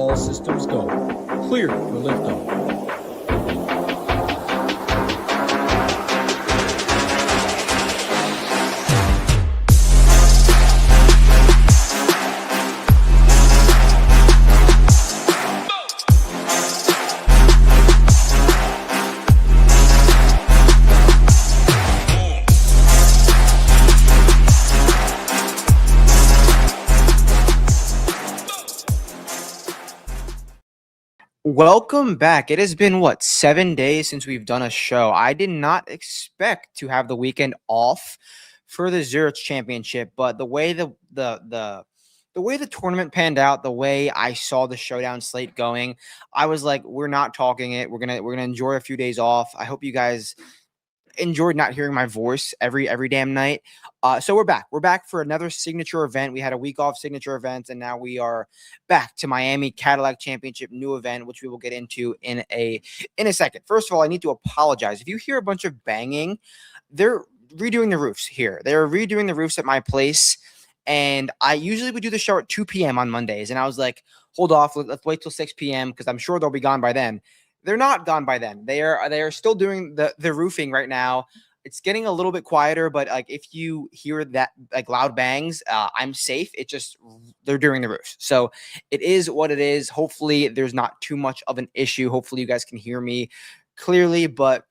All systems go. Clear for liftoff. Welcome back. It has been 7 days since we've done a show. I did not expect to have the weekend off for the Zurich Championship, but the way the way the tournament panned out, the way I saw the showdown slate going, I was like, we're not talking it. We're gonna enjoy a few days off. I hope you guys enjoyed not hearing my voice every damn night. So we're back. We're back for another signature event. We had a week off signature events, and now we are back to Miami Cadillac Championship new event, which we will get into in a second. First of all, I need to apologize. If you hear a bunch of banging, they're redoing the roofs here. They're redoing the roofs at my place, and I usually would do the show at 2 p.m. on Mondays, and I was like, hold off. Let's wait till 6 p.m. because I'm sure they'll be gone by then. They're not gone by then. They are still doing the roofing right now. It's getting a little bit quieter, but like if you hear that like loud bangs, I'm safe. It just they're doing the roofs. So it is what it is. Hopefully there's not too much of an issue. Hopefully you guys can hear me clearly, but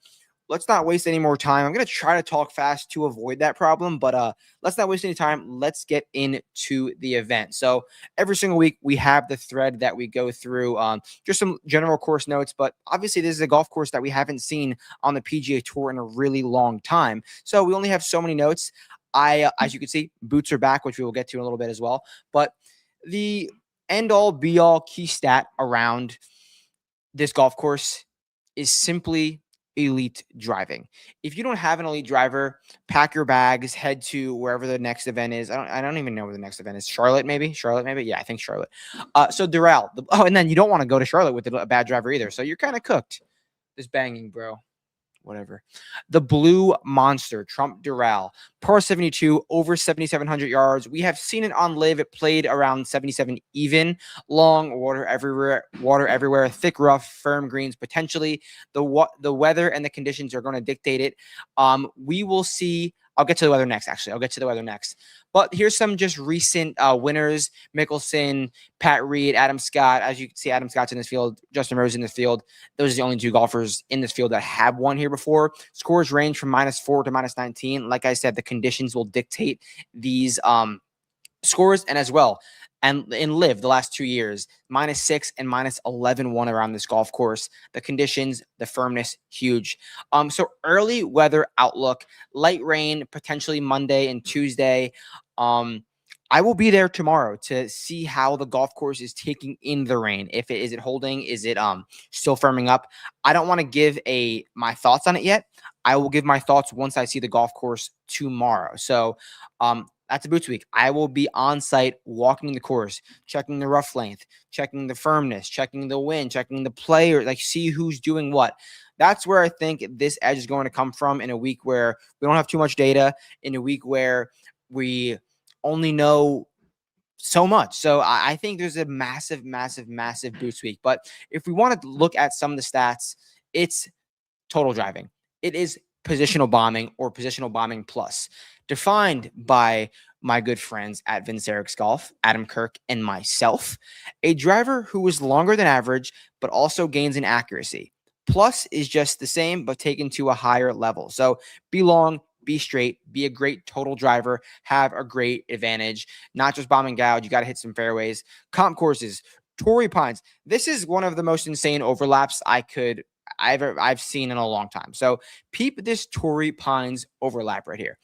let's not waste any more time. I'm going to try to talk fast to avoid that problem, but let's not waste any time. Let's get into the event. So every single week we have the thread that we go through, just some general course notes, but obviously this is a golf course that we haven't seen on the PGA Tour in a really long time. So we only have so many notes. As you can see, boots are back, which we will get to in a little bit as well. But the end-all, be-all key stat around this golf course is simply elite driving. If you don't have an elite driver, pack your bags, head to wherever the next event is. I don't even know where the next event is. Charlotte, maybe. Yeah, I think Charlotte. So Doral. And then you don't want to go to Charlotte with a bad driver either. So you're kind of cooked. This banging, bro. Whatever. The Blue Monster, Trump Doral, par 72, over 7,700 yards. We have seen it on live. It played around 77 even. Long, water everywhere, thick rough, firm greens. Potentially, the weather and the conditions are going to dictate it. We will see. I'll get to the weather next, actually. But here's some just recent winners. Mickelson, Pat Reed, Adam Scott. As you can see, Adam Scott's in this field. Justin Rose in this field. Those are the only two golfers in this field that have won here before. Scores range from -4 to -19. Like I said, the conditions will dictate these scores. And as well, and in live the last 2 years, -6 and -11 won around this golf course. The conditions, the firmness, huge. So early weather outlook, light rain, potentially Monday and Tuesday. I will be there tomorrow to see how the golf course is taking in the rain. If it is it holding, is it still firming up? I don't want to give my thoughts on it yet. I will give my thoughts once I see the golf course tomorrow. So that's a boots week. I will be on site walking the course, checking the rough length, checking the firmness, checking the wind, checking the player, like see who's doing what. That's where I think this edge is going to come from in a week where we don't have too much data, in a week where we only know so much. So I think there's a massive boost week. But if we want to look at some of the stats, it's total driving. It is positional bombing or positional bombing plus, defined by my good friends at Vince Eric's Golf, Adam Kirk, and myself. A driver who is longer than average, but also gains in accuracy. Plus is just the same, but taken to a higher level. So be long, be straight, be a great total driver, have a great advantage, not just bomb and gouge. You got to hit some fairways. Comp courses, Torrey Pines. This is one of the most insane overlaps I've seen in a long time. So peep this Torrey Pines overlap right here.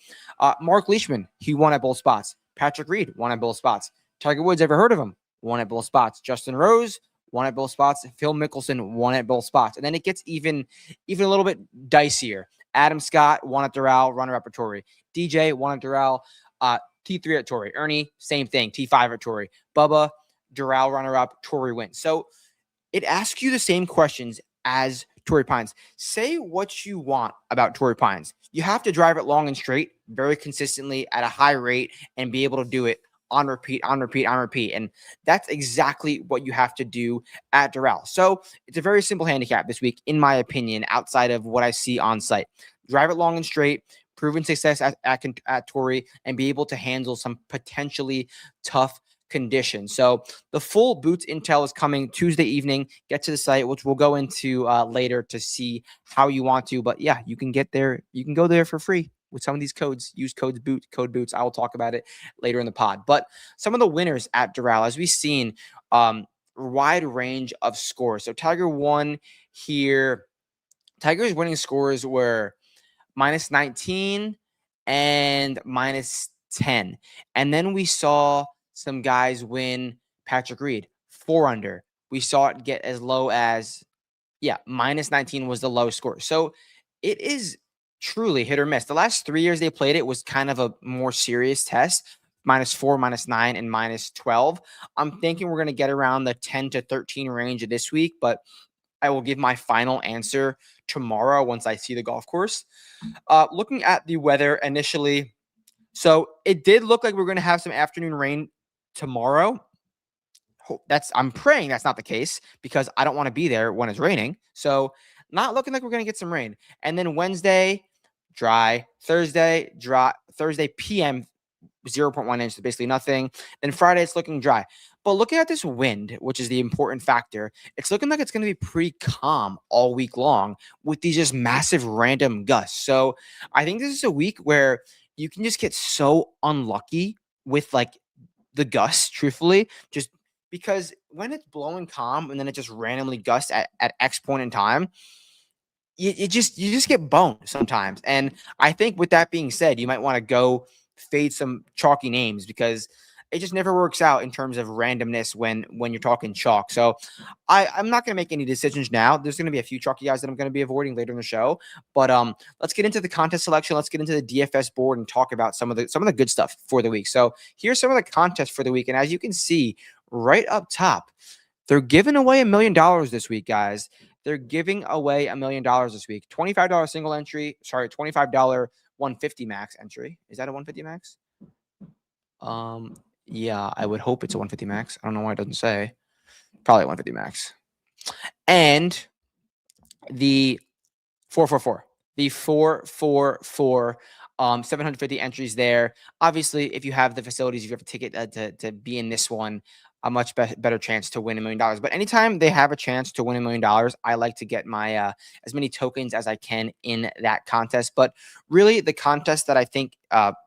Mark Leishman, he won at both spots. Patrick Reed won at both spots. Tiger Woods, ever heard of him? Won at both spots. Justin Rose won at both spots. Phil Mickelson won at both spots. And then it gets even a little bit dicier. Adam Scott won at Doral, runner-up at Torrey. DJ won at Doral, T3 at Torrey. Ernie, same thing, T5 at Torrey. Bubba, Doral, runner-up, Torrey wins. So it asks you the same questions as Torrey Pines. Say what you want about Torrey Pines. You have to drive it long and straight, very consistently at a high rate, and be able to do it on repeat, on repeat, on repeat. And that's exactly what you have to do at Doral. So it's a very simple handicap this week, in my opinion, outside of what I see on site. Drive it long and straight, proven success at Torrey, and be able to handle some potentially tough conditions. So the full boots intel is coming Tuesday evening. Get to the site, which we'll go into later to see how you want to. But yeah, you can get there. You can go there for free with some of these codes. Use code boots. I will talk about it later in the pod. But some of the winners at Doral, as we've seen, wide range of scores. So Tiger won here. Tiger's winning scores were minus 19 and minus 10. And then we saw some guys win. Patrick Reed, 4 under. We saw it get as low as, minus 19 was the low score. So it is truly hit or miss. The last 3 years they played it was kind of a more serious test. -4, -9, and -12. I'm thinking we're going to get around the 10 to 13 range this week, but I will give my final answer tomorrow once I see the golf course. Looking at the weather initially, so it did look like we're going to have some afternoon rain tomorrow. I'm praying that's not the case because I don't want to be there when it's raining. So not looking like we're going to get some rain. And then Wednesday, dry. Thursday, dry. Thursday PM, 0.1 inch, so basically nothing. Then Friday, it's looking dry. But looking at this wind, which is the important factor, it's looking like it's going to be pretty calm all week long with these just massive random gusts. So I think this is a week where you can just get so unlucky with like the gusts, truthfully, just because when it's blowing calm and then it just randomly gusts at X point in time, you just get boned sometimes. And I think with that being said, you might want to go fade some chalky names because it just never works out in terms of randomness when you're talking chalk. So I'm not going to make any decisions now. There's going to be a few chalky guys that I'm going to be avoiding later in the show. But let's get into the contest selection. Let's get into the DFS board and talk about some of the good stuff for the week. So here's some of the contests for the week. And as you can see right up top, they're giving away $1 million this week, guys. They're giving away $1 million this week. $25 single entry. Sorry, $25 150 max entry. Is that a 150 max? Yeah, I would hope it's a 150 max. I don't know why it doesn't say. Probably a 150 max. And the 444. The 444. 750 entries there. Obviously, if you have the facilities, if you have a ticket to be in this one, a much better chance to win $1 million. But anytime they have a chance to win $1 million, I like to get my as many tokens as I can in that contest. But really, the contest that I think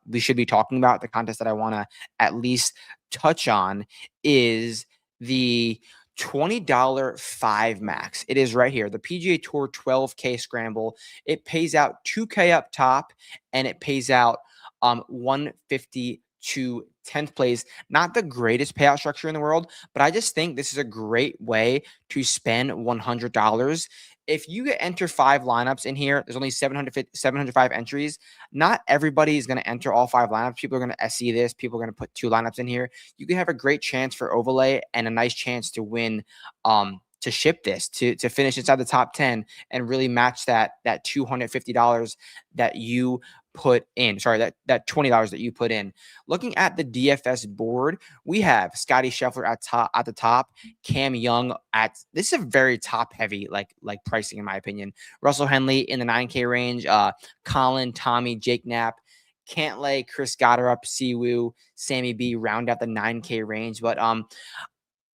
we should be talking about, the contest that I want to at least touch on, is the $20 5 max. It is right here, the PGA Tour 12K scramble. It pays out $2K up top, and it pays out $150 to 10th place. Not the greatest payout structure in the world, but I just think this is a great way to spend $100. If you enter 5 lineups in here, there's only 705 entries. Not everybody is going to enter all 5 lineups. People are going to SE this. People are going to put 2 lineups in here. You can have a great chance for overlay and a nice chance to win, to ship this, to finish inside the top 10 and really match that $250 that you put in. Sorry, that $20 that you put in. Looking at the DFS board, we have Scotty Scheffler at the top, Cam Young this is a very top heavy like pricing in my opinion. Russell Henley in the 9K range, Colin, Tommy, Jake Knapp, Cantlay, Chris Gotterup, Siwoo, Sammy B round out the 9K range. But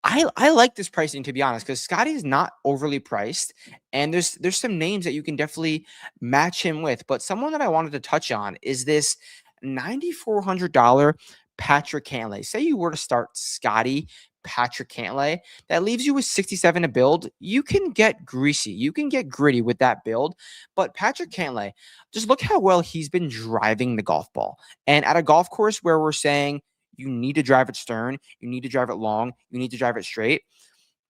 I like this pricing, to be honest, because Scotty is not overly priced, and there's some names that you can definitely match him with. But someone that I wanted to touch on is this $9,400 Patrick Cantlay. Say you were to start Scotty, Patrick Cantlay, that leaves you with 67 to build. You can get greasy. You can get gritty with that build. But Patrick Cantlay, just look how well he's been driving the golf ball. And at a golf course where we're saying you need to drive it stern, you need to drive it long, you need to drive it straight,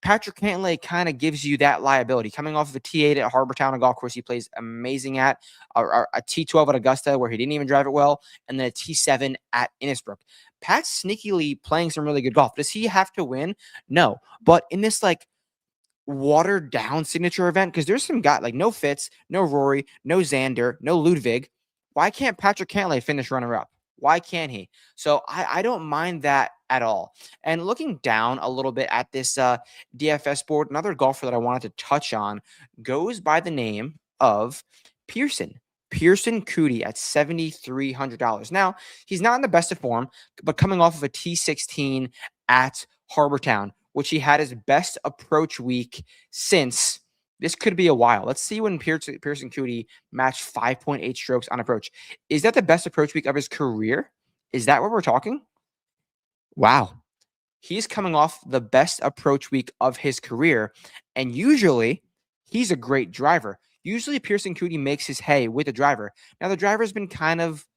Patrick Cantlay kind of gives you that liability. Coming off of a T8 at Harbortown, a golf course he plays amazing at, a T12 at Augusta where he didn't even drive it well, and then a T7 at Innisbrook. Pat's sneakily playing some really good golf. Does he have to win? No. But in this like watered down signature event, because there's some guy like no Fitz, no Rory, no Xander, no Ludwig. Why can't Patrick Cantlay finish runner up? Why can't he? So I don't mind that at all. And looking down a little bit at this DFS board, another golfer that I wanted to touch on goes by the name of Pearson Cootie at $7,300. Now, he's not in the best of form, but coming off of a T16 at Harbor Town, which he had his best approach week since. This could be a while. Let's see when Pearson Cootie matched 5.8 strokes on approach. Is that the best approach week of his career? Is that what we're talking? Wow. He's coming off the best approach week of his career. And usually he's a great driver. Usually Pearson Cootie makes his hay with the driver. Now the driver's been kind of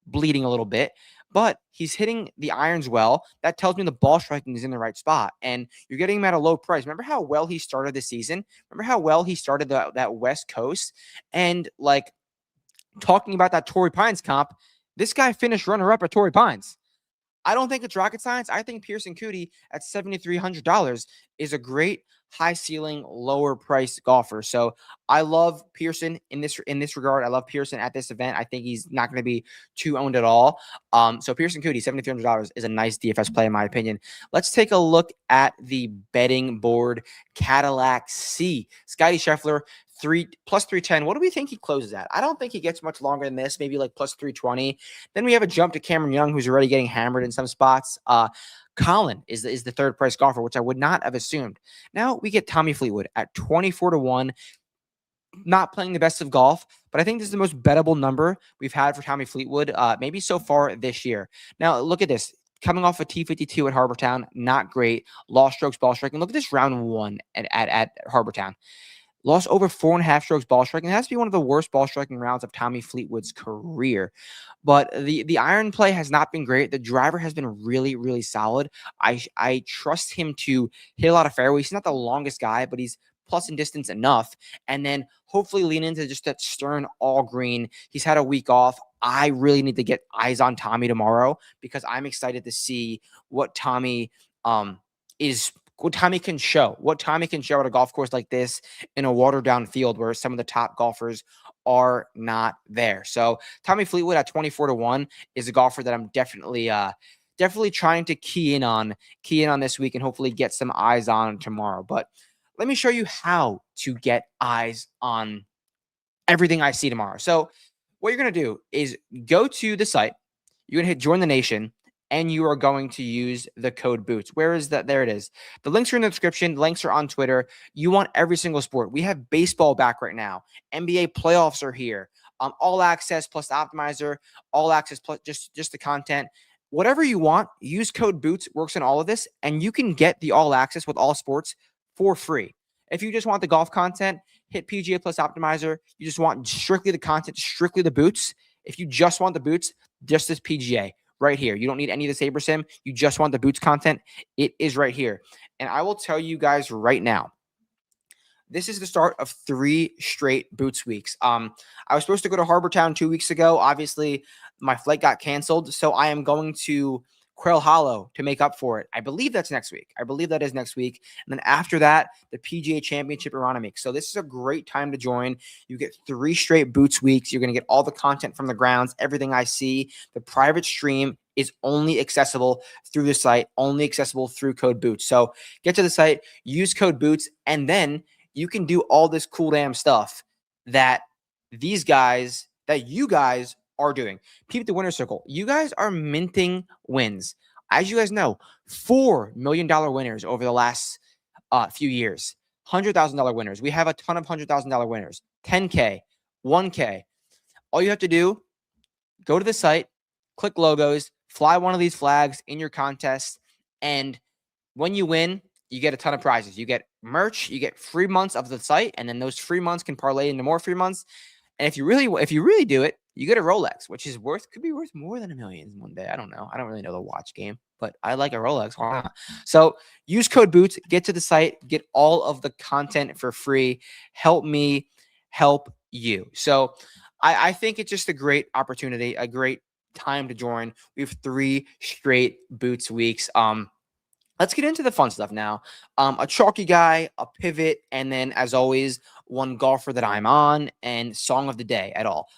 bleeding a little bit, but he's hitting the irons well. That tells me the ball striking is in the right spot, and you're getting him at a low price. Remember how well he started the season? Remember how well he started that West Coast? And like talking about that Torrey Pines comp, this guy finished runner-up at Torrey Pines. I don't think it's rocket science. I think Pearson Cootie at $7,300 is a great high ceiling, lower price golfer. So I love Pearson in this regard. I love Pearson at this event. I think he's not going to be too owned at all. So Pearson Cootie, $7,300 is a nice DFS play in my opinion. Let's take a look at the betting board. Cadillac C. Scotty Scheffler, plus 310. What do we think he closes at? I don't think he gets much longer than this, maybe like plus 320. Then we have a jump to Cameron Young, who's already getting hammered in some spots. Colin is the third price golfer, which I would not have assumed. Now we get Tommy Fleetwood at 24-1. Not playing the best of golf, but I think this is the most bettable number we've had for Tommy Fleetwood, maybe so far this year. Now look at this. Coming off a T52 at Harbor Town, not great. Lost strokes, ball striking. Look at this round one at Harbor Town. Lost over 4.5 strokes ball striking. It has to be one of the worst ball striking rounds of Tommy Fleetwood's career. But the iron play has not been great. The driver has been really, really solid. I trust him to hit a lot of fairways. He's not the longest guy, but he's plus in distance enough. And then hopefully lean into just that stern all green. He's had a week off. I really need to get eyes on Tommy tomorrow because I'm excited to see what Tommy can show at a golf course like this in a watered down field where some of the top golfers are not there. So Tommy Fleetwood at 24-1 is a golfer that I'm definitely trying to key in on this week and hopefully get some eyes on tomorrow. But let me show you how to get eyes on everything I see tomorrow. So what you're going to do is go to the site. You're going to hit join the nation. And you are going to use the code BOOTS. Where is that? There it is. The links are in the description. Links are on Twitter. You want every single sport. We have baseball back right now. NBA playoffs are here. All access plus the optimizer. All access plus just the content. Whatever you want, use code BOOTS. Works on all of this. And you can get the all access with all sports for free. If you just want the golf content, hit PGA plus optimizer. You just want strictly the content, strictly the boots. If you just want the boots, just this PGA. Right here. You don't need any of the Saber Sim. You just want the boots content. It is right here. And I will tell you guys right now, this is the start of 3 straight boots weeks. I was supposed to go to Harbor Town 2 weeks ago. Obviously, my flight got canceled. So I am going to Quail Hollow to make up for it. I believe that's next week. I believe that is next week. And then after that, the PGA Championship Aronimink. So this is a great time to join. You get 3 straight boots weeks. You're going to get all the content from the grounds, everything I see. The private stream is only accessible through the site, only accessible through code BOOTS. So get to the site, use code BOOTS, and then you can do all this cool damn stuff that you guys are doing. Peep the winner circle. You guys are minting wins. As you guys know, $4 million winners over the last few years. $100,000 winners. We have a ton of $100,000 winners. 10K, 1K. All you have to do, go to the site, click logos, fly one of these flags in your contest, and when you win, you get a ton of prizes. You get merch, you get free months of the site, and then those free months can parlay into more free months. And if you really do it, you get a Rolex, which is could be worth more than $1 million one day. I don't know. I don't really know the watch game, but I like a Rolex. Why not? So use code BOOTS, get to the site, get all of the content for free. Help me help you. So I think it's just a great opportunity, a great time to join. We have 3 straight boots weeks. Let's get into the fun stuff now. A chalky guy, a pivot, and then as always, one golfer that I'm on, and song of the day at all.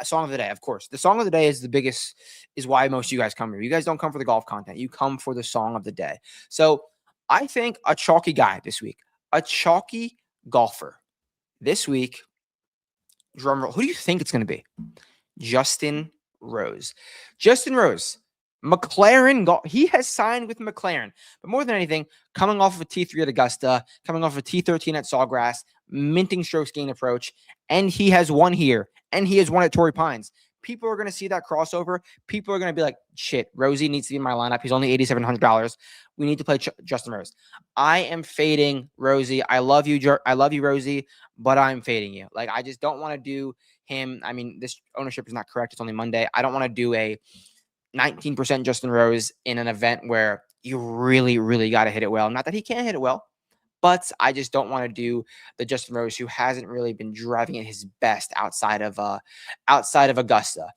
Song of the day, of course. The song of the day is the biggest, is why most of you guys come here. You guys don't come for the golf content. You come for the song of the day. So I think a chalky guy this week, a chalky golfer this week. Drum roll. Who do you think it's going to be? Justin Rose. Justin Rose. McLaren, he has signed with McLaren. But more than anything, coming off of a T3 at Augusta, coming off of a T13 at Sawgrass, minting strokes gain approach, and he has won here, and he has won at Torrey Pines. People are going to see that crossover. People are going to be like, shit, Rosie needs to be in my lineup. He's only $8,700. We need to play Justin Rose. I am fading Rosie. I love you, Rosie, but I'm fading you. Like, I just don't want to do him. I mean, this ownership is not correct. It's only Monday. I don't want to do a 19% Justin Rose in an event where you really, really got to hit it well. Not that he can't hit it well, but I just don't want to do the Justin Rose who hasn't really been driving at his best outside of Augusta.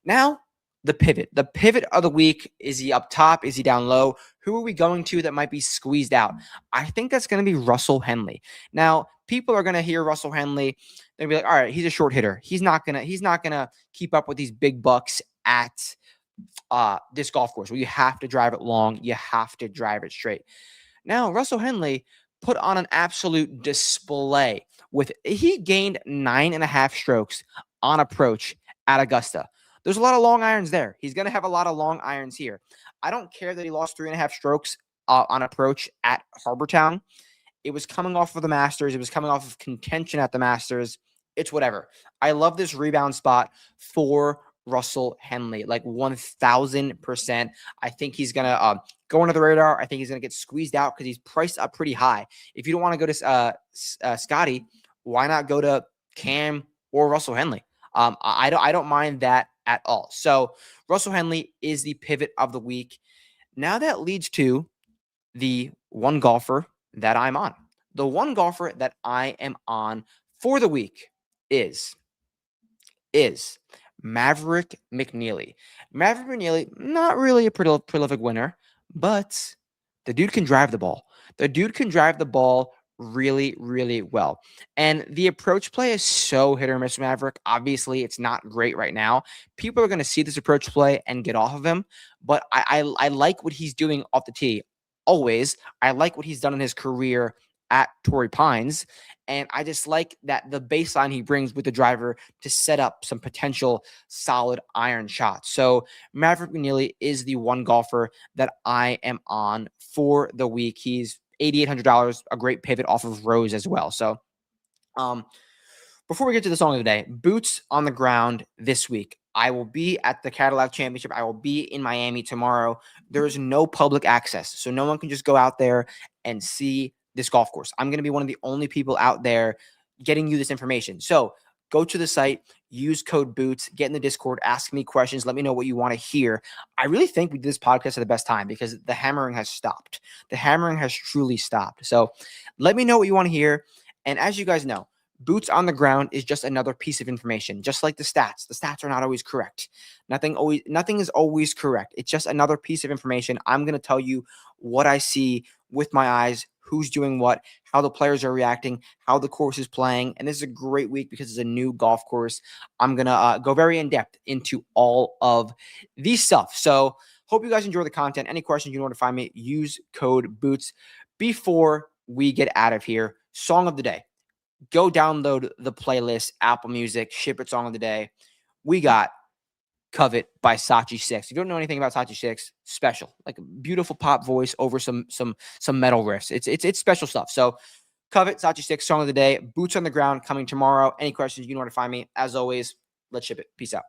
Now, the pivot. The pivot of the week. Is he up top? Is he down low? Who are we going to that might be squeezed out? I think that's going to be Russell Henley. Now, people are going to hear Russell Henley. They'll be like, all right, he's a short hitter. He's not gonna keep up with these big bucks at this golf course where you have to drive it long, you have to drive it straight. Now, Russell Henley put on an absolute display he gained 9.5 strokes on approach at Augusta. There's a lot of long irons there. He's going to have a lot of long irons here. I don't care that he lost 3.5 strokes on approach at Harbortown. It was coming off of the Masters. It was coming off of contention at the Masters. It's whatever. I love this rebound spot for Russell Henley, like 1,000%. I think he's going to go under the radar. I think he's going to get squeezed out because he's priced up pretty high. If you don't want to go to Scotty, why not go to Cam or Russell Henley? I don't mind that at all. So Russell Henley is the pivot of the week. Now that leads to the one golfer that I'm on. The one golfer that I am on for the week is Maverick McNeely. Maverick McNeely, not really a prolific winner, but the dude can drive the ball. The dude can drive the ball really, really well. And the approach play is so hit or miss, Maverick. Obviously, it's not great right now. People are going to see this approach play and get off of him, but I like what he's doing off the tee. Always. I like what he's done in his career at Torrey Pines. And I just like that the baseline he brings with the driver to set up some potential solid iron shots. So Maverick McNeely is the one golfer that I am on for the week. He's $8,800, a great pivot off of Rose as well. So before we get to the song of the day, boots on the ground this week. I will be at the Cadillac Championship. I will be in Miami tomorrow. There is no public access, so no one can just go out there and see this golf course. I'm going to be one of the only people out there getting you this information. So go to the site, use code BOOTS, get in the Discord, ask me questions, let me know what you want to hear. I really think we did this podcast at the best time because the hammering has stopped. The hammering has truly stopped. So let me know what you want to hear. And as you guys know, boots on the ground is just another piece of information, just like the stats. The stats are not always correct. Nothing is always correct. It's just another piece of information. I'm going to tell you what I see with my eyes, who's doing what, how the players are reacting, how the course is playing. And this is a great week because it's a new golf course. I'm going to go very in-depth into all of these stuff. So hope you guys enjoy the content. Any questions, you know where to find me. Use code BOOTS. Before we get out of here, song of the day. Go download the playlist, Apple Music, ship it song of the day. We got Covet by Sachi 6. If you don't know anything about Sachi 6, special. Like a beautiful pop voice over some metal riffs. It's special stuff. So Covet, Sachi 6, song of the day. Boots on the ground coming tomorrow. Any questions, you know where to find me. As always, let's ship it. Peace out.